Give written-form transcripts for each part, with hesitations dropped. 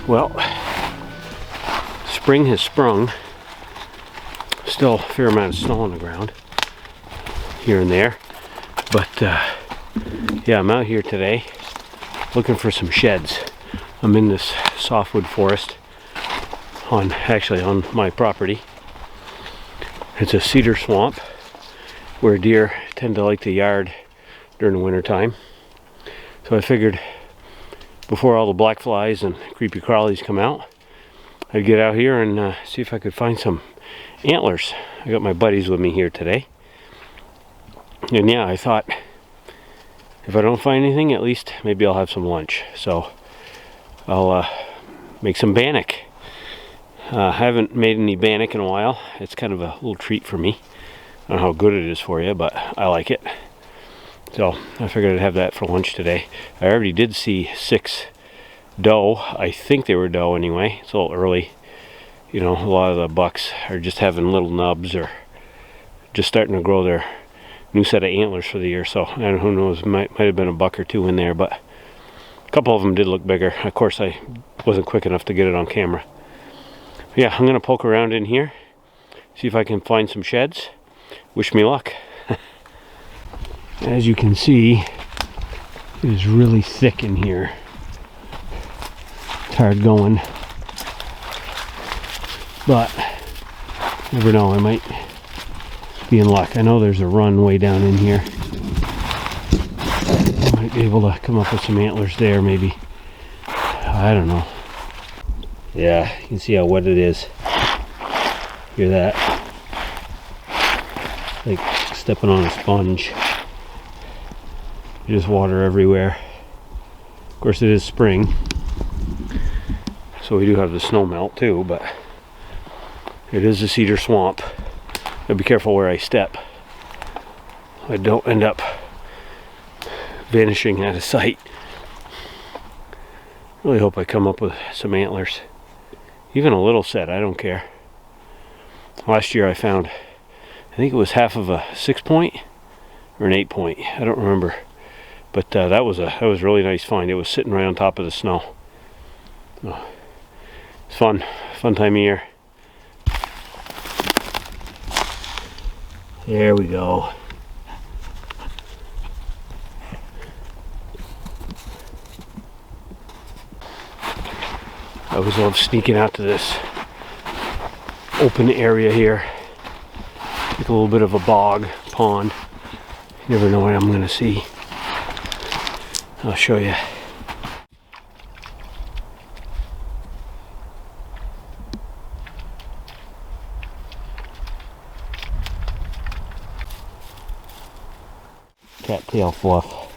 Well, spring has sprung. Still a fair amount of snow on the ground here and there, but yeah, I'm out here today looking for some sheds. I'm in this softwood forest actually on my property. It's a cedar swamp where deer tend to like to yard during the winter time. So I figured before all the black flies and creepy crawlies come out, I'd get out here and see if I could find some antlers. I got my buddies with me here today. And yeah, I thought if I don't find anything, at least maybe I'll have some lunch. So I'll make some bannock. I haven't made any bannock in a while. It's kind of a little treat for me. I don't know how good it is for you, but I like it. So I figured I'd have that for lunch today. I already did see 6 doe. I think they were doe anyway. It's a little early. You know, a lot of the bucks are just having little nubs or just starting to grow their new set of antlers for the year. So and who knows, might have been a buck or 2 in there, but a couple of them did look bigger. Of course, I wasn't quick enough to get it on camera. Yeah, I'm gonna poke around in here, see if I can find some sheds. Wish me luck. As you can see, it is really thick in here. It's hard going, but never know, I might be in luck. I know there's a run way down in here. I might be able to come up with some antlers there, maybe. I don't know. Yeah, you can see how wet it is. Hear that? Like stepping on a sponge. There's water everywhere. Of course, it is spring, so we do have the snow melt too, but it is a cedar swamp. Gotta be careful where I step. I don't end up vanishing out of sight. Really hope I come up with some antlers. Even a little set, I don't care. Last year I found, I think it was half of a 6-point or an 8-point. I don't remember. But that was a really nice find. It was sitting right on top of the snow. Oh, it's fun time of year. There we go. I always love sneaking out to this open area here. Like a little bit of a bog, pond. You never know what I'm gonna see. I'll show you. Cattail fluff.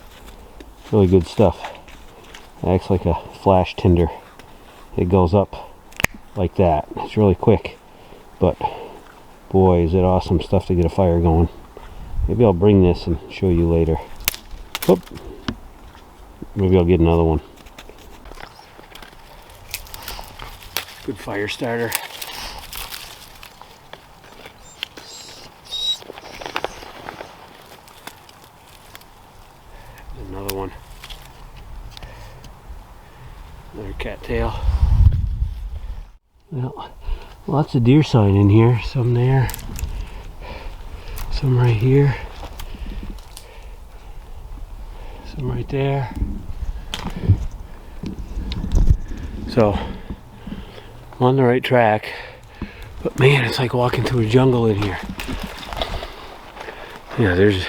Really good stuff. It acts like a flash tinder. It goes up like that. It's really quick, but boy, is it awesome stuff to get a fire going. Maybe I'll bring this and show you later. Whoop. Maybe I'll get another one. Good fire starter. Another one. Another cattail. Well, lots of deer sign in here. Some there. Some right here. Some right there. So, I'm on the right track, but man, it's like walking through a jungle in here. Yeah, there's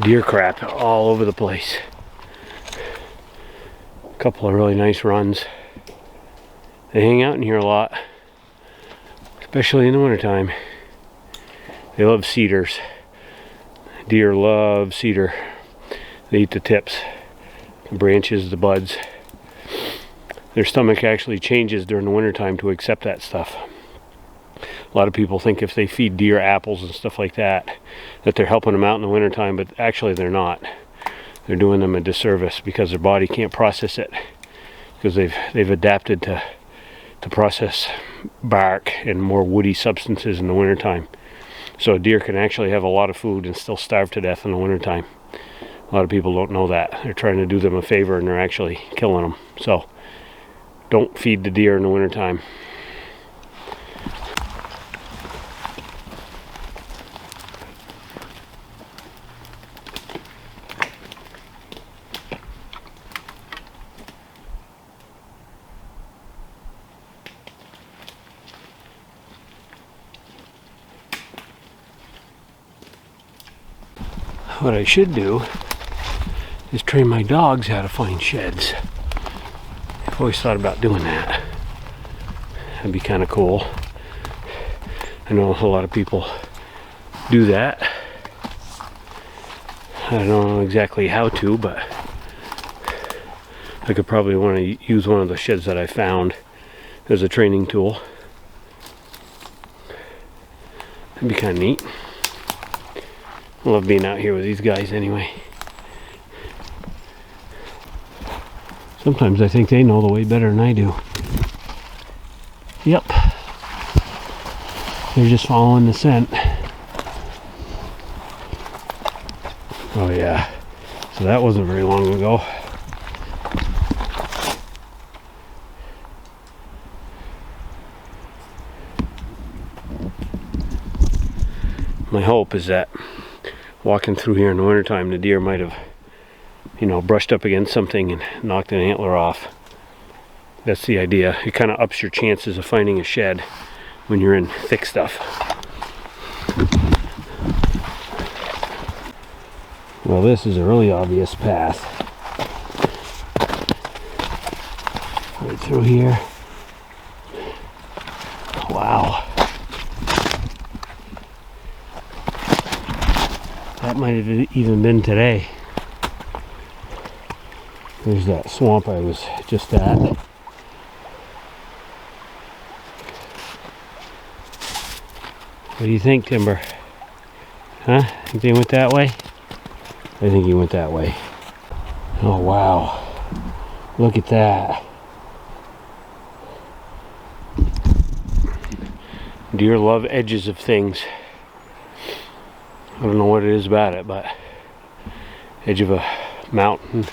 deer crap all over the place. A couple of really nice runs. They hang out in here a lot, especially in the wintertime. They love cedars. Deer love cedar. They eat the tips, the branches, the buds. Their stomach actually changes during the wintertime to accept that stuff. A lot of people think if they feed deer apples and stuff like that, that they're helping them out in the wintertime, but actually they're not. They're doing them a disservice because their body can't process it, because they've adapted to process bark and more woody substances in the wintertime. So a deer can actually have a lot of food and still starve to death in the wintertime. A lot of people don't know that. They're trying to do them a favor and they're actually killing them. So don't feed the deer in the wintertime. What I should do is train my dogs how to find sheds. I've always thought about doing that. That'd be kind of cool. I know a lot of people do that. I don't know exactly how to, but I could probably want to use one of the sheds that I found as a training tool. That'd be kind of neat. I love being out here with these guys anyway. Sometimes I think they know the way better than I do. Yep. They're just following the scent. Oh yeah. So that wasn't very long ago. My hope is that walking through here in the wintertime, the deer might have, brushed up against something and knocked an antler off. That's the idea. It kind of ups your chances of finding a shed when you're in thick stuff. Well, this is a really obvious path. Right through here. Wow. That might have even been today. There's that swamp I was just at. What do you think, Timber? Huh? Think they went that way? I think he went that way. Oh wow. Look at that. Deer love edges of things. I don't know what it is about it, but edge of a mountain,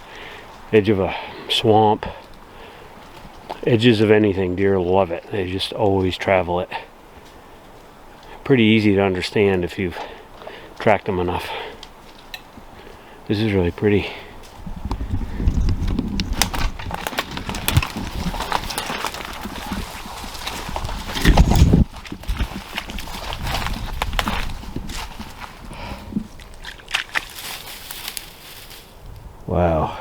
edge of a swamp, edges of anything, deer love it. They just always travel it. Pretty easy to understand if you've tracked them enough. This is really pretty. Wow.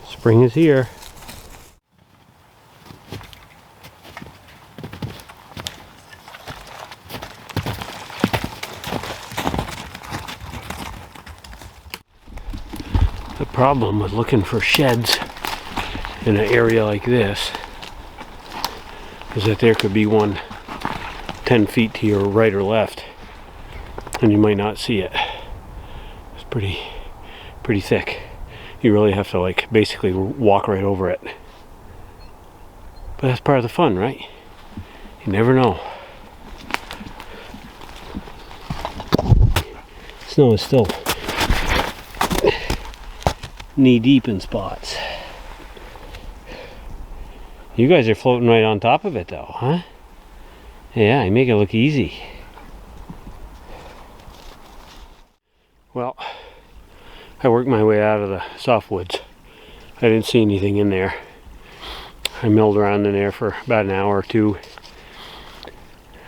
Spring is here. The problem with looking for sheds in an area like this is that there could be one 10 feet to your right or left and you might not see it. It's pretty thick. You really have to basically walk right over it. But that's part of the fun, right? You never know. Snow is still knee deep in spots. You guys are floating right on top of it though, huh? Yeah, you make it look easy. Well, I worked my way out of the softwoods. I didn't see anything in there. I milled around in there for about an hour or two.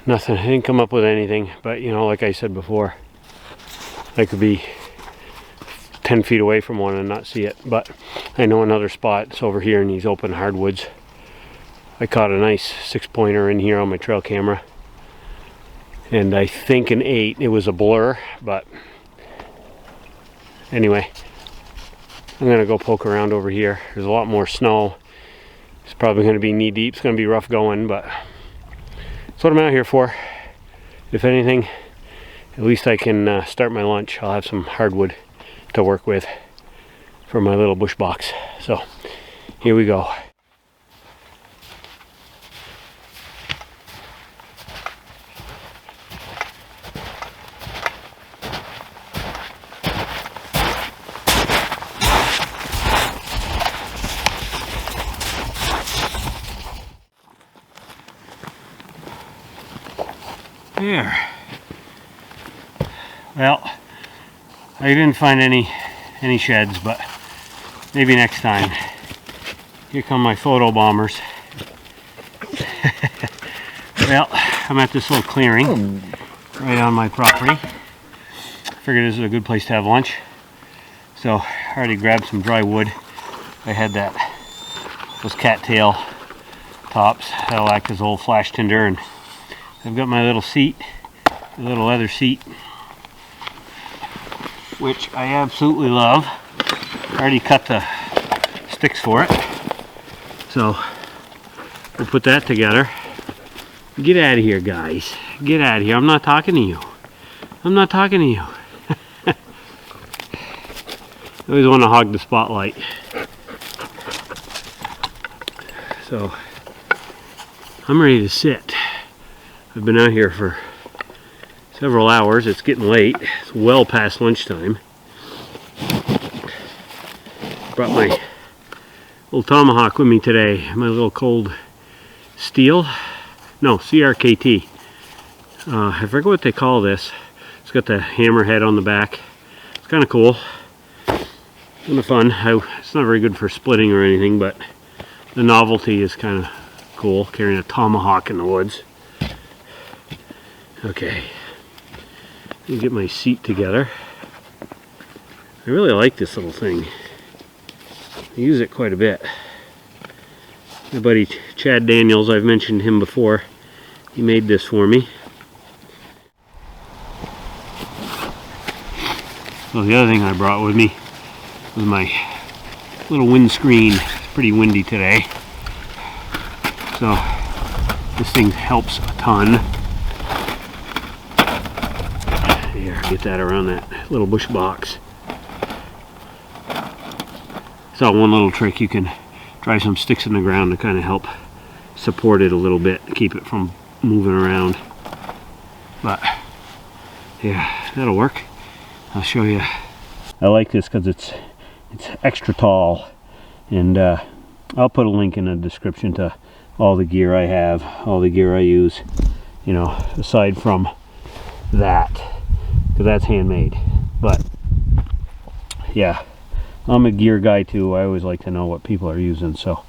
Nothing, I didn't come up with anything, but like I said before, I could be 10 feet away from one and not see it, but I know another spot. It's over here in these open hardwoods. I caught a nice 6-pointer in here on my trail camera, and I think an 8. It was a blur, but anyway, I'm gonna go poke around over here. There's a lot more snow. It's probably gonna be knee deep. It's gonna be rough going, but that's what I'm out here for. If anything, at least I can start my lunch. I'll have some hardwood to work with for my little bush box. So here we go. There. Well, I didn't find any sheds, but maybe next time. Here come my photo bombers. Well, I'm at this little clearing right on my property. Figured this is a good place to have lunch. So I already grabbed some dry wood. I had those cattail tops that'll act as old flash tinder, and I've got my little seat, a little leather seat, which I absolutely love. I already cut the sticks for it, so we'll put that together. Get out of here, guys. Get out of here. I'm not talking to you. I'm not talking to you. I always want to hog the spotlight. So I'm ready to sit. I've been out here for several hours. It's getting late. It's well past lunchtime. Brought my little Tomahawk with me today. My little cold steel. No, CRKT. I forget what they call this. It's got the hammerhead on the back. It's kind of cool. Kind of fun. It's not very good for splitting or anything, but the novelty is kind of cool, carrying a Tomahawk in the woods. Okay. Let me get my seat together. I really like this little thing. I use it quite a bit. My buddy Chad Daniels, I've mentioned him before. He made this for me. So the other thing I brought with me was my little windscreen. It's pretty windy today, so this thing helps a ton. Here, get that around that little bush box. So one little trick, you can drive some sticks in the ground to kind of help support it a little bit, keep it from moving around. But yeah, that'll work. I'll show you. I like this because it's extra tall, and I'll put a link in the description to all the gear I have, all the gear I use, you know, aside from that, because that's handmade. But yeah, I'm a gear guy too. I always like to know what people are using, so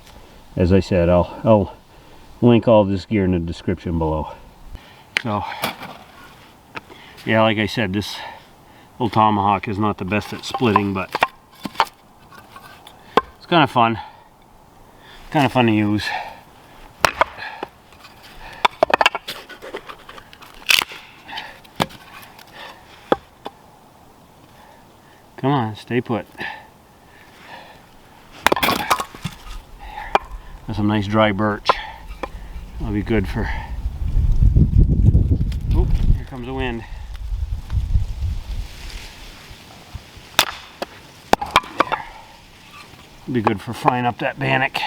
as I said, I'll link all this gear in the description below. So yeah, like I said, this little Tomahawk is not the best at splitting, but it's kind of fun. Kind of fun to use. Come on, stay put. That's some nice dry birch. That'll be good for... Oop, here comes the wind. Be good for frying up that bannock.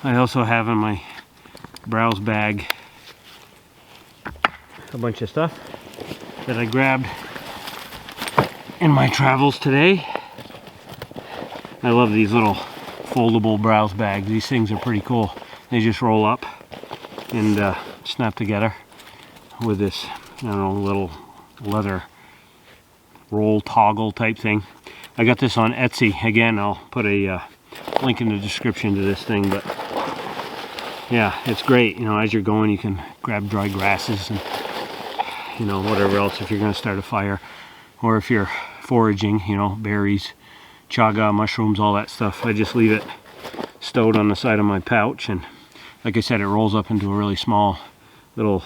I also have in my browse bag a bunch of stuff that I grabbed in my travels today. I love these little foldable browse bags. These things are pretty cool. They just roll up and snap together with this, I don't know, little leather roll toggle type thing. I got this on Etsy. Again, I'll put a link in the description to this thing, but yeah, it's great. You know, as you're going, you can grab dry grasses and, you know, whatever else if you're going to start a fire, or if you're foraging, you know, berries, chaga, mushrooms, all that stuff. I just leave it stowed on the side of my pouch, and like I said, it rolls up into a really small little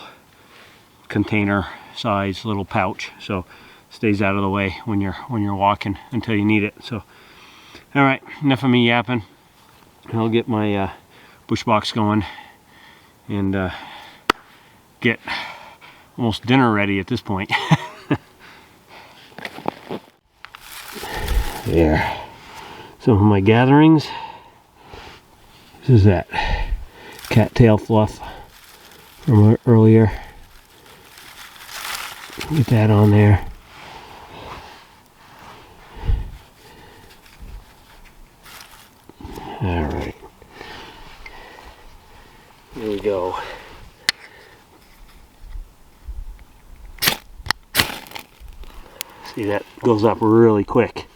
container size little pouch, so it stays out of the way when you're walking until you need it. So all right, enough of me yapping. I'll get my bush box going and get almost dinner ready at this point. There. Some of my gatherings. This is that cattail fluff from earlier. Get that on there. Alright. Here we go. See, that goes up really quick.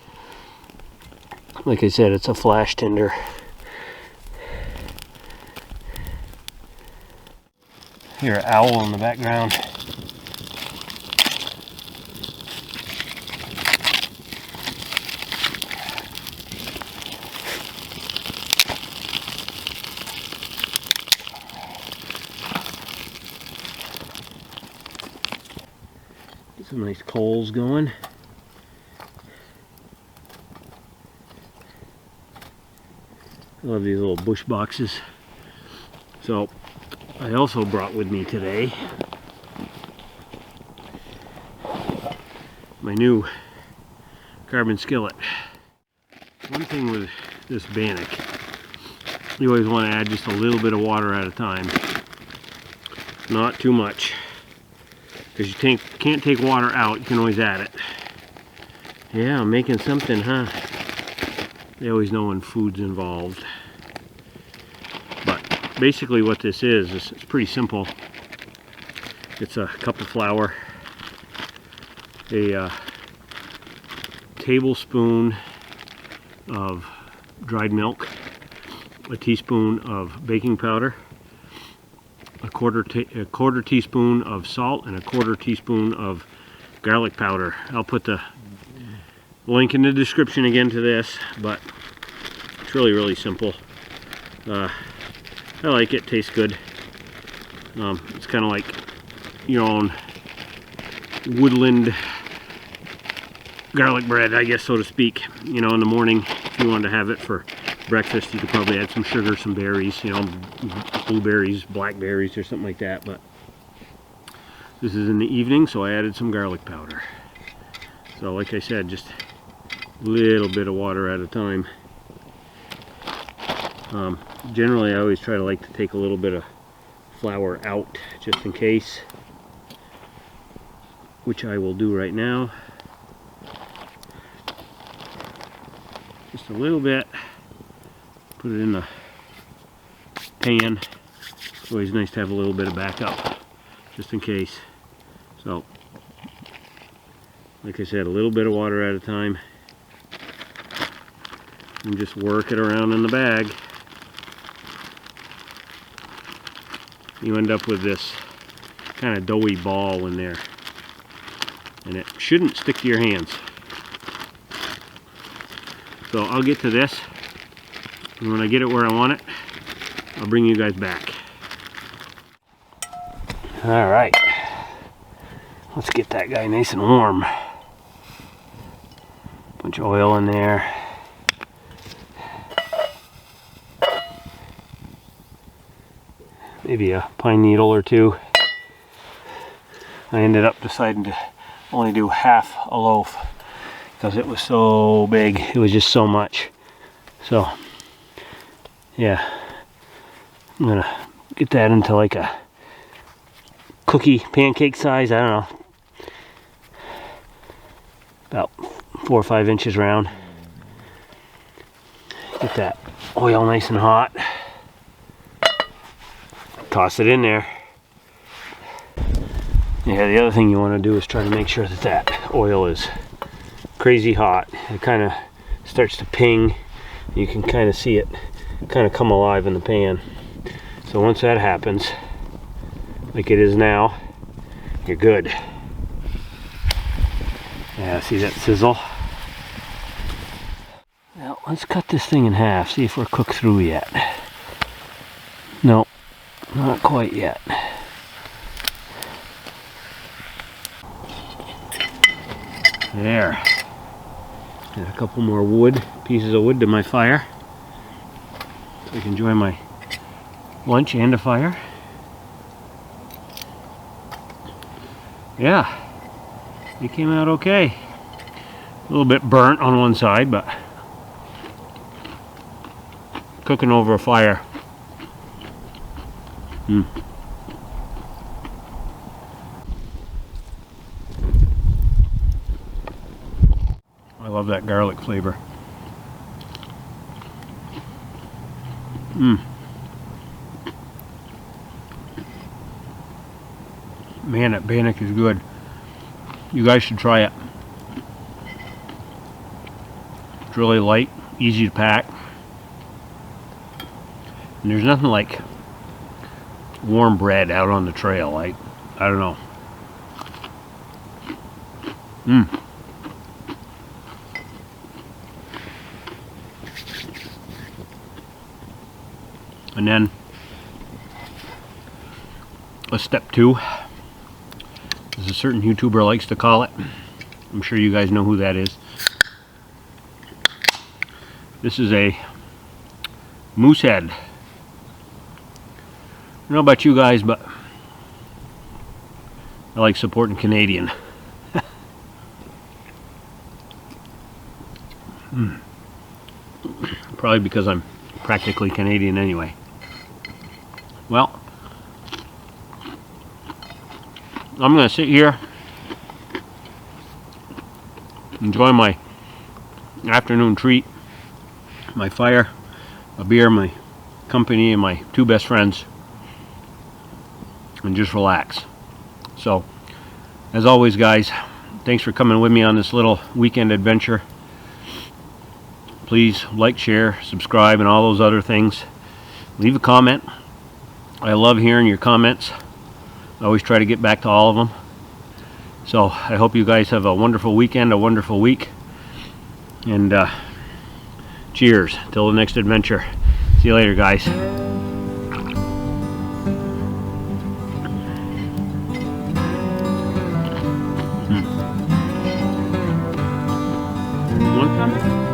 Like I said, it's a flash tinder. Hear an owl in the background. Get some nice coals going. I love these little bush boxes. So I also brought with me today my new carbon skillet. One thing with this bannock, you always want to add just a little bit of water at a time. Not too much. Because you can't take water out, you can always add it. Yeah, I'm making something, huh? They always know when food's involved. But basically what this is it's pretty simple. It's a cup of flour, a tablespoon of dried milk, a teaspoon of baking powder, a quarter teaspoon of salt, and a quarter teaspoon of garlic powder. I'll put the link in the description again to this, but it's really simple. I like it, tastes good. It's kind of like your own woodland garlic bread, I guess, so to speak. You know, in the morning, if you wanted to have it for breakfast, you could probably add some sugar, some berries, you know, blueberries, blackberries, or something like that. But this is in the evening, so I added some garlic powder. So like I said, just a little bit of water at a time. Generally I always try to like to take a little bit of flour out just in case, which I will do right now. Just a little bit. Put it in the pan. It's always nice to have a little bit of backup just in case. So like I said, a little bit of water at a time, and just work it around in the bag. You end up with this kind of doughy ball in there, and it shouldn't stick to your hands. So I'll get to this, and when I get it where I want it, I'll bring you guys back. Alright, let's get that guy nice and warm. Bunch of oil in there. Maybe a pine needle or two. I ended up deciding to only do half a loaf because it was so big. It was just so much. So yeah, I'm gonna get that into like a cookie pancake size. I don't know, about 4 or 5 inches round. Get that oil nice and hot. Toss it in there. Yeah, the other thing you want to do is try to make sure that that oil is crazy hot. It kind of starts to ping. You can kind of see it kind of come alive in the pan. So once that happens, like it is now, you're good. Yeah, see that sizzle? Now let's cut this thing in half, see if we're cooked through yet. No, not quite yet. There. Add a couple more pieces of wood to my fire, so I can enjoy my lunch and a fire. Yeah, it came out okay. A little bit burnt on one side, but cooking over a fire Mm. I love that garlic flavor. Mm. Man, that bannock is good. You guys should try it. It's really light, easy to pack. And there's nothing like warm bread out on the trail. I don't know. Mm. And then a step 2, as a certain YouTuber likes to call it. I'm sure you guys know who that is. This is a moose head. I don't know about you guys, but I like supporting Canadian. Mm. Probably because I'm practically Canadian anyway. Well, I'm going to sit here, enjoy my afternoon treat, my fire, a beer, my company, and my 2 best friends, and just relax. So, as always, guys, thanks for coming with me on this little weekend adventure. Please like, share, subscribe, and all those other things. Leave a comment. I love hearing your comments. I always try to get back to all of them. So I hope you guys have a wonderful weekend, a wonderful week. And cheers till the next adventure. See you later, guys.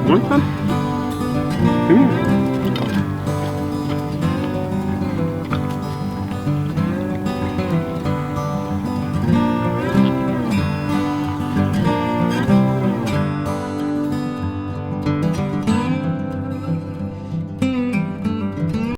One time? Come here.